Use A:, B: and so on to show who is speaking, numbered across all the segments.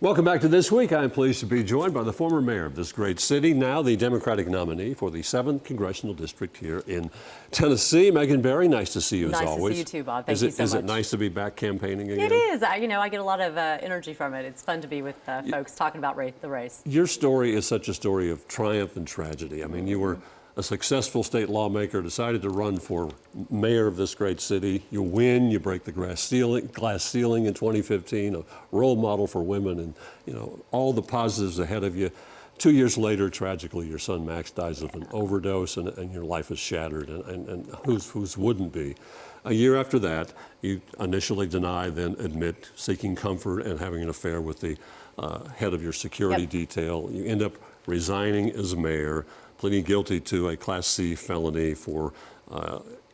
A: Welcome back to This Week. I'm pleased to be joined by the former mayor of this great city, now the Democratic nominee for the 7th Congressional District here in Tennessee. Megan Barry, nice to see you as always.
B: Nice to see you too, Bob. Thank you so much.
A: Is it nice to be back campaigning again?
B: It is. I get a lot of energy from it. It's fun to be with folks talking about the race.
A: Your story is such a story of triumph and tragedy. I mean, you were a successful state lawmaker, decided to run for mayor of this great city. You win, you break the glass ceiling in 2015, a role model for women, and all the positives ahead of you. 2 years later, tragically, your son Max dies of an overdose, and your life is shattered, and whose wouldn't be? A year after that, you initially deny, then admit seeking comfort and having an affair with the head of your security detail. You end up resigning as mayor, pleading guilty to a Class C felony for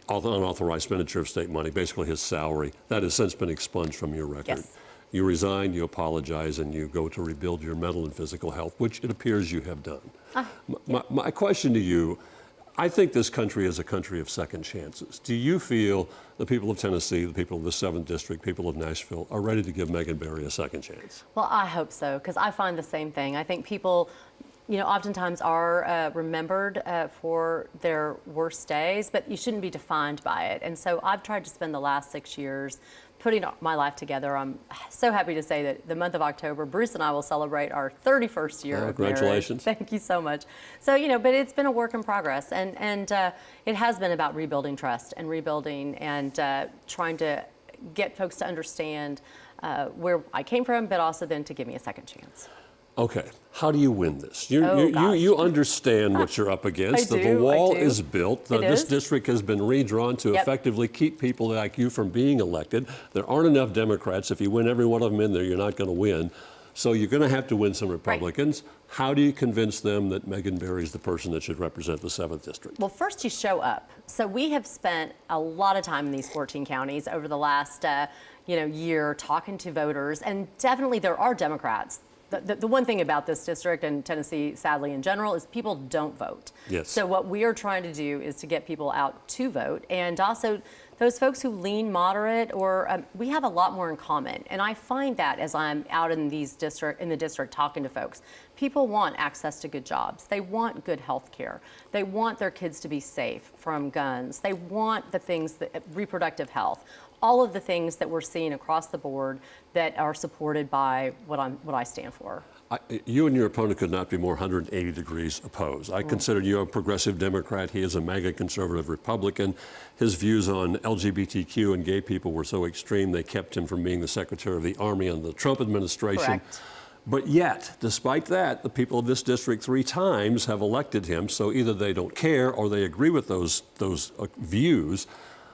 A: unauthorized expenditure of state money, basically his salary. That has since been expunged from your record.
B: Yes.
A: You resign, you apologize, and you go to rebuild your mental and physical health, which it appears you have done. My question to you, I think this country is a country of second chances. Do you feel the people of Tennessee, the people of the 7th District, people of Nashville are ready to give Megan Barry a second chance?
B: Well, I hope so, because I find the same thing. I think people oftentimes are remembered for their worst days, but you shouldn't be defined by it. And so I've tried to spend the last 6 years putting my life together. I'm so happy to say that the month of October, Bruce and I will celebrate our 31st year of marriage.
A: Congratulations.
B: Thank you so much. So, but it's been a work in progress, and it has been about rebuilding trust and rebuilding and trying to get folks to understand where I came from, but also then to give me a second chance.
A: Okay, how do you win this? You understand what you're up against.
B: I do,
A: the wall
B: I do.
A: is built. This district has been redrawn to effectively keep people like you from being elected. There aren't enough Democrats. If you win every one of them in there, you're not going to win. So you're going to have to win some Republicans. Right. How do you convince them that Megan Barry is the person that should represent the 7th District?
B: Well, first you show up. So we have spent a lot of time in these 14 counties over the last year talking to voters, and definitely there are Democrats. The one thing about this district and Tennessee, sadly in general, is people don't vote.
A: Yes.
B: So what we are trying to do is to get people out to vote, and also those folks who lean moderate, or we have a lot more in common. And I find that as I'm out in the district talking to folks, people want access to good jobs. They want good health care. They want their kids to be safe from guns. They want the things that reproductive health. All of the things that we're seeing across the board that are supported by what I stand for.
A: You and your opponent could not be more 180 degrees opposed. I consider you a progressive Democrat. He is a MAGA conservative Republican. His views on LGBTQ and gay people were so extreme they kept him from being the Secretary of the Army under the Trump administration.
B: Correct.
A: But yet, despite that, the people of this district 3 times have elected him, so either they don't care or they agree with those views.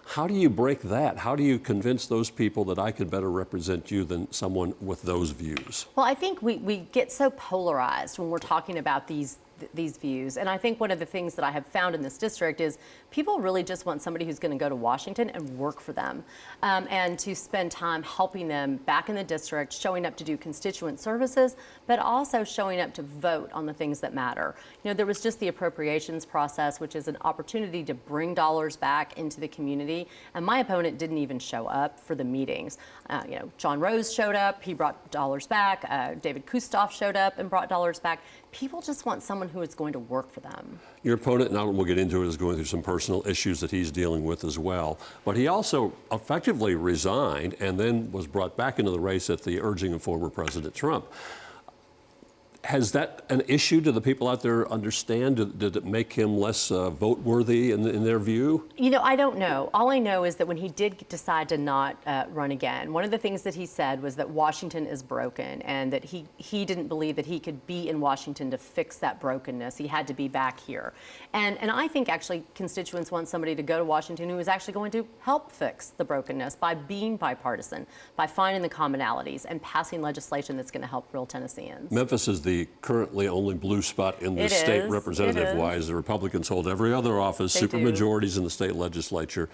A: How do you break that? How do you convince those people that I could better represent you than someone with those views?
B: Well, I think we get so polarized when we're talking about these views. And I think one of the things that I have found in this district is people really just want somebody who's going to go to Washington and work for them, and to spend time helping them back in the district, showing up to do constituent services, but also showing up to vote on the things that matter. There was just the appropriations process, which is an opportunity to bring dollars back into the community. And my opponent didn't even show up for the meetings. John Rose showed up. He brought dollars back. David Kustoff showed up and brought dollars back. People just want someone who is going to work for them. Your
A: opponent, now we'll get into it, is going through some personal issues that he's dealing with as well. But he also effectively resigned and then was brought back into the race at the urging of former President Trump. Has that an issue? Do the people out there understand? Did it make him less vote-worthy in their view?
B: I don't know. All I know is that when he did decide to not run again, one of the things that he said was that Washington is broken, and that he didn't believe that he could be in Washington to fix that brokenness. He had to be back here. And I think actually constituents want somebody to go to Washington who is actually going to help fix the brokenness by being bipartisan, by finding the commonalities and passing legislation that's going to help real Tennesseans.
A: Memphis is the currently only blue spot in the state representative-wise. The Republicans hold every other office, supermajorities in the state legislature.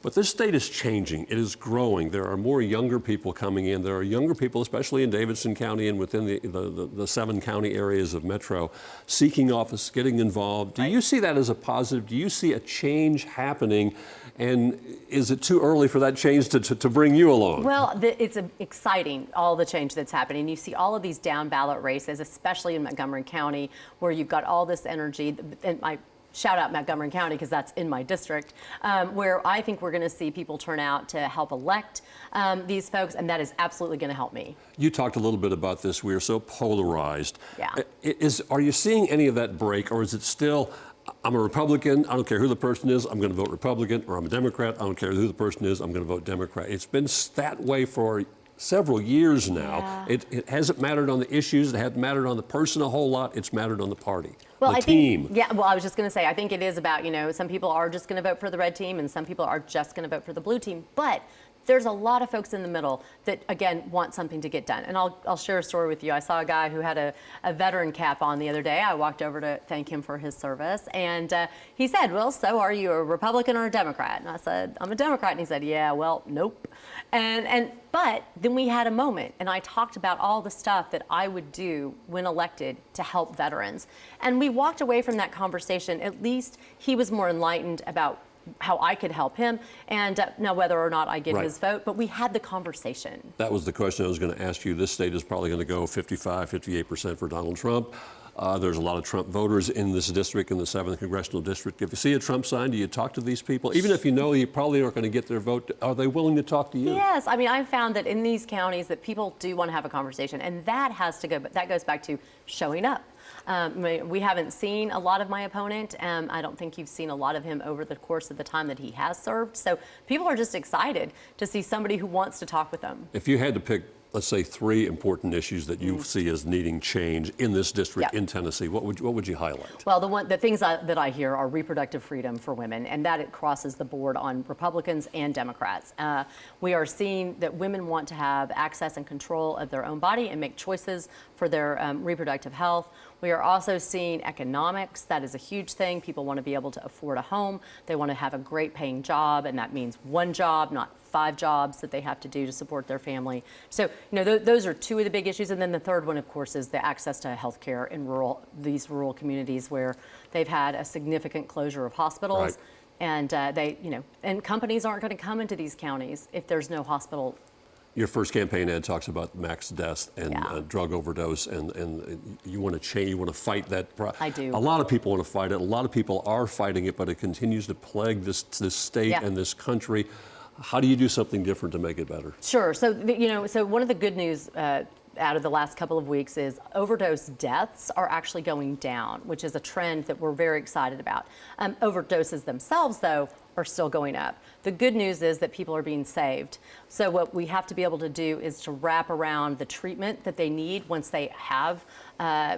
A: But this state is changing. It is growing. There are more younger people coming in. There are younger people, especially in Davidson County and within the 7 county areas of Metro, seeking office, getting involved. Do you see that as a positive? Do you see a change happening And is it too early for that change to bring you along?
B: Well, it's exciting, all the change that's happening. You see all of these down ballot races, especially in Montgomery County, where you've got all this energy. And I shout out Montgomery County because that's in my district, where I think we're going to see people turn out to help elect these folks, and that is absolutely going to help me.
A: You talked a little bit about this. We are so polarized.
B: Yeah.
A: Are you seeing any of that break, or is it still, I'm a Republican, I don't care who the person is, I'm going to vote Republican, or I'm a Democrat, I don't care who the person is, I'm going to vote Democrat? It's been that way for several years now.
B: Yeah.
A: It hasn't mattered on the issues, it hasn't mattered on the person a whole lot, it's mattered on the party,
B: well,
A: the
B: I
A: team.
B: think, yeah, well, I was just going to say, I think it is about, some people are just going to vote for the red team and some people are just going to vote for the blue team. But there's a lot of folks in the middle that, again, want something to get done. And I'll share a story with you. I saw a guy who had a veteran cap on the other day. I walked over to thank him for his service. And he said, well, so are you a Republican or a Democrat? And I said, I'm a Democrat. And he said, yeah, well, nope. But then we had a moment, and I talked about all the stuff that I would do when elected to help veterans. And we walked away from that conversation. At least he was more enlightened about how I could help him, and now whether or not I get his vote, but we had the conversation.
A: That was the question I was going to ask you. This state is probably going to go 55, 58% for Donald Trump. There's a lot of Trump voters in this district, in the 7th Congressional District. If you see a Trump sign, do you talk to these people? Even if you know you probably aren't going to get their vote, are they willing to talk to you?
B: Yes. I mean, I've found that in these counties that people do want to have a conversation, and that goes back to showing up. We haven't seen a lot of my opponent. I don't think you've seen a lot of him over the course of the time that he has served. So people are just excited to see somebody who wants to talk with them.
A: If you had to pick, let's say, 3 important issues that you see as needing change in this district in Tennessee, what would you highlight?
B: Well, the things that I hear are reproductive freedom for women, and that it crosses the board on Republicans and Democrats. We are seeing that women want to have access and control of their own body and make choices for their reproductive health. We are also seeing economics. That is a huge thing. People want to be able to afford a home. They want to have a great paying job, and that means one job, not 5 jobs that they have to do to support their family. So, those are 2 of the big issues. And then the third one, of course, is the access to health care in these rural communities where they've had a significant closure of hospitals. And and companies aren't going to come into these counties if there's no hospital.
A: Your first campaign ad talks about max deaths and drug overdose, and you want to change, you want to fight that.
B: I do.
A: A lot of people want to fight it. A lot of people are fighting it, but it continues to plague this state and this country. How do you do something different to make it better? Sure.
B: So, so one of the good news out of the last couple of weeks is overdose deaths are actually going down, which is a trend that we're very excited about. Overdoses themselves, though, are still going up. The good news is that people are being saved. So what we have to be able to do is to wrap around the treatment that they need once they have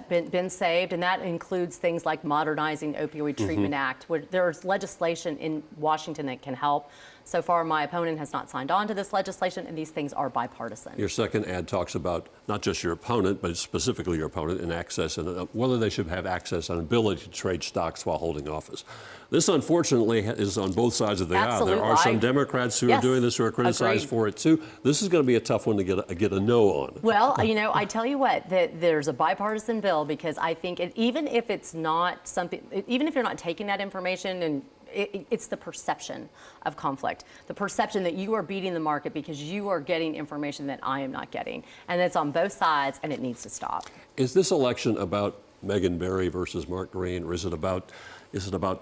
B: been saved, and that includes things like modernizing the Opioid Treatment Act, where there's legislation in Washington that can help. So far, my opponent has not signed on to this legislation, and these things are bipartisan.
A: Your second ad talks about not just your opponent, but specifically your opponent and access, and whether they should have access and ability to trade stocks while holding office. This, unfortunately, is on both sides of the aisle. There are some Democrats who are doing this, who are criticized for it, too. This is going to be a tough one to get a no on.
B: Well, I tell you what, that there's a bipartisan bill, because I think even if it's not something, even if you're not taking that information and it's the perception of conflict, the perception that you are beating the market because you are getting information that I am not getting. And it's on both sides, and it needs to stop.
A: Is this election about Megan Barry versus Mark Green, or is it about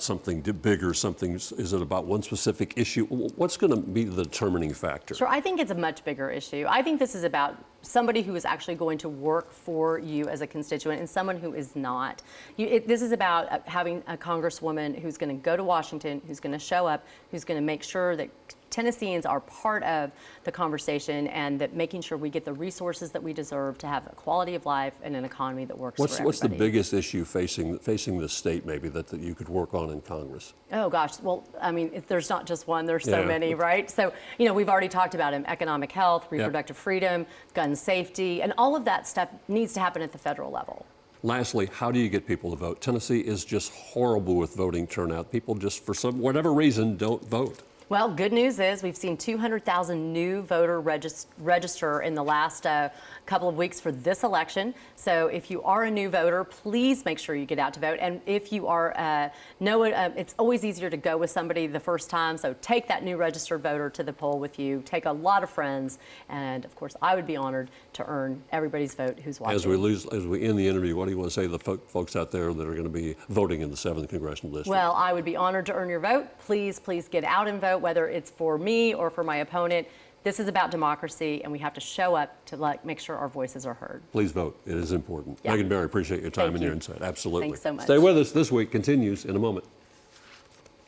A: something bigger, is it about one specific issue? What's going to be the determining factor?
B: Sure, I think it's a much bigger issue. I think this is about somebody who is actually going to work for you as a constituent and someone who is not. This is about having a congresswoman who's going to go to Washington, who's going to show up, who's going to make sure that Tennesseans are part of the conversation, and that making sure we get the resources that we deserve to have a quality of life and an economy that works for everybody.
A: What's the biggest issue facing the state, maybe, that you could work on in Congress?
B: Oh, gosh. Well, I mean, there's not just one. There's so many, right? So, we've already talked about economic health, reproductive freedom, gun safety, and all of that stuff needs to happen at the federal level.
A: Lastly, how do you get people to vote? Tennessee is just horrible with voting turnout. People just, for whatever reason, don't vote.
B: Well, good news is we've seen 200,000 new voter register in the last couple of weeks for this election. So if you are a new voter, please make sure you get out to vote. And if you are, it's always easier to go with somebody the first time. So take that new registered voter to the poll with you. Take a lot of friends. And of course, I would be honored to earn everybody's vote who's watching.
A: As we end the interview, what do you want to say to the folks out there that are going to be voting in the 7th Congressional District?
B: Well, I would be honored to earn your vote. Please get out and vote, whether it's for me or for my opponent. This is about democracy, and we have to show up to make sure our voices are heard.
A: Please vote. It is important.
B: Yeah.
A: Megan Barry, appreciate your time
B: Thank
A: and your
B: you.
A: insight. Absolutely.
B: Thanks so much.
A: Stay with us. This week continues in a moment.